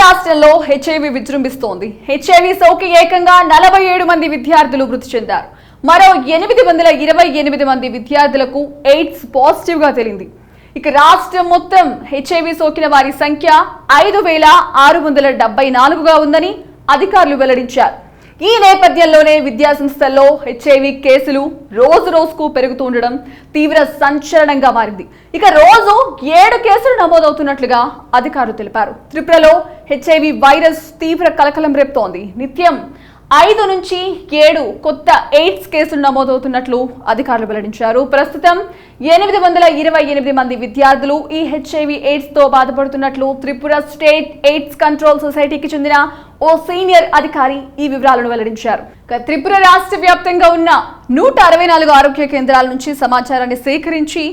రాష్ట్రంలో HIV విజృంభిస్తోంది. HIV సోకి ఏకంగా 47 మంది విద్యార్థులు మృతి చెందారు. మరో 828 మంది విద్యార్థులకు ఎయిడ్స్ పాజిటివ్ గా తేలింది. ఇక రాష్ట్రం మొత్తం హెచ్ఐవి సోకిన వారి సంఖ్య 5674గా ఉందని అధికారులు వెల్లడించారు. ఈ నేపథ్యంలోనే విద్యా సంస్థల్లో హెచ్ఐవి కేసులు రోజు రోజుకు పెరుగుతుండడం తీవ్ర సంచలనంగా మారింది. ఇక రోజు 7 కేసులు నమోదవుతున్నట్లుగా అధికారులు తెలిపారు. త్రిపురలో హెచ్ఐవి వైరస్ తీవ్ర కలకలం రేపుతోంది. నిత్యం 5 నుంచి 7 కొత్త ఎయిడ్స్ కేసులు నమోదవుతున్నట్లు అధికారులు వెల్లడించారు. ప్రస్తుతం 828 మంది విద్యార్థులు ఈ హెచ్ఐవి ఎయిడ్స్ తో బాధపడుతున్నట్లు త్రిపుర స్టేట్ ఎయిడ్స్ కంట్రోల్ సొసైటీకి చెందిన ఓ సీనియర్ అధికారి ఈ వివరాలను వెల్లడించారు. త్రిపుర రాష్ట్ర వ్యాప్తంగా ఉన్న 164 ఆరోగ్య కేంద్రాల నుంచి సమాచారాన్ని సేకరించి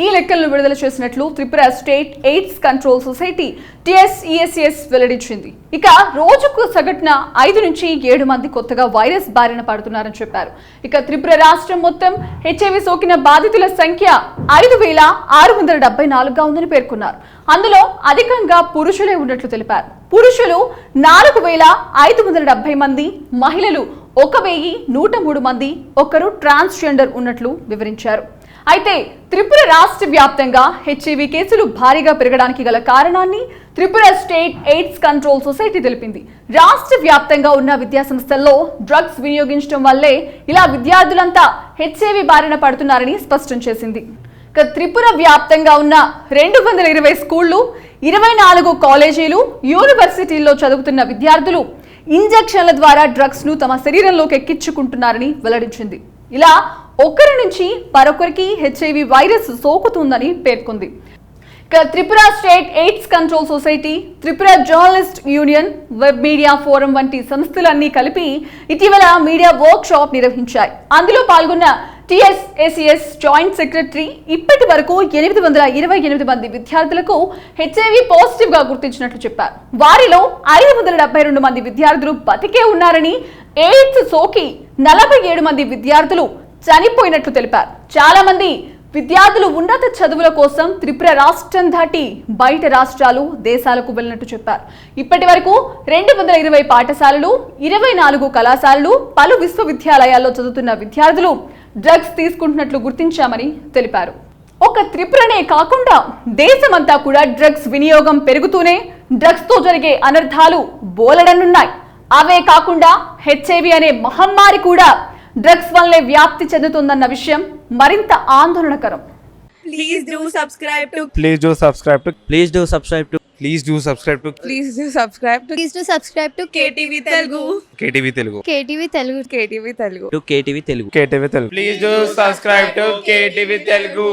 ఈ లెక్కలను విడుదల చేసినట్లు Tripura state AIDS control society TSESS వెల్లడించింది. ఇక రోజుకు సగటున 5 నుంచి 7 మంది కొత్తగా వైరస్ బారిన పడుతున్నారని చెప్పారు. ఇక త్రిపుర రాష్ట్రం మొత్తం హెచ్ఐవి సోకిన బాధితుల సంఖ్య 5674గా ఉందని పేర్కొన్నారు. అందులో అధికంగా పురుషులే ఉన్నట్లు తెలిపారు. పురుషులు 4570 మంది, మహిళలు 1103 మంది, ఒకరు ట్రాన్స్జెండర్ ఉన్నట్లు వివరించారు. అయితే త్రిపుర రాష్ట్ర వ్యాప్తంగా హెచ్ఐవి కేసులు భారీగా పెరగడానికి గల కారణాన్ని Tripura state AIDS control society తెలిపింది. రాష్ట్ర వ్యాప్తంగా ఉన్న విద్యా సంస్థల్లో డ్రగ్స్ వినియోగించడం వల్లే ఇలా విద్యార్థులంతా హెచ్ఐవి బారిన పడుతున్నారని స్పష్టం చేసింది. త్రిపుర వ్యాప్తంగా ఉన్న 220 స్కూళ్లు, 24 కాలేజీలు, యూనివర్సిటీల్లో చదువుతున్న విద్యార్థులు ఇంజెక్షన్ల ద్వారా డ్రగ్స్ ను తమ శరీరంలోకి ఎక్కించుకుంటున్నారని వెల్లడించింది. ఇలా ఒకరి నుంచి మరొకరికి హెచ్ఐవి వైరస్ సోకుతుందని పేర్కొంది. Tripura state AIDS control society, Tripura journalist union, web media forum వంటి సంస్థలన్నీ కలిపి ఇటీవల మీడియా వర్క్ షాప్ నిర్వహించాయి. అందులో పాల్గొన్న TSESS జాయింట్ సెక్రటరీ ఇప్పటి వరకు 828 మంది విద్యార్థులకు హెచ్ఐవి పాజిటివ్ గా గుర్తించినట్లు చెప్పారు. వారిలో 572 మంది విద్యార్థులు బతికే ఉన్నారని, ఎయిడ్స్ సోకి 47 మంది విద్యార్థులు చనిపోయినట్లు తెలిపారు. చాలా మంది విద్యార్థులు ఉన్నత చదువుల కోసం త్రిపుర రాష్ట్రం దాటి బయట రాష్ట్రాలు, దేశాలకు వెళ్ళినట్టు చెప్పారు. ఇప్పటి వరకు 220 పాఠశాలలు, 24 కళాశాలలు, పలు విశ్వవిద్యాలయాల్లో చదువుతున్న విద్యార్థులు డ్రగ్స్ తీసుకుంటున్నట్లు గుర్తించామని తెలిపారు. ఒక త్రిపురనే కాకుండా దేశమంతా కూడా డ్రగ్స్ వినియోగం పెరుగుతూనే డ్రగ్స్ తో జరిగే అనర్థాలు బోలెడన్నున్నాయి. అవే కాకుండా హెచ్ఐవి అనే మహమ్మారి కూడా డ్రగ్స్ వల్లే వ్యాప్తి చెందుతుందన్న విషయం మరింత ఆందోళనకరం. Please do subscribe to KTV Telugu. Please do subscribe to KTV Telugu.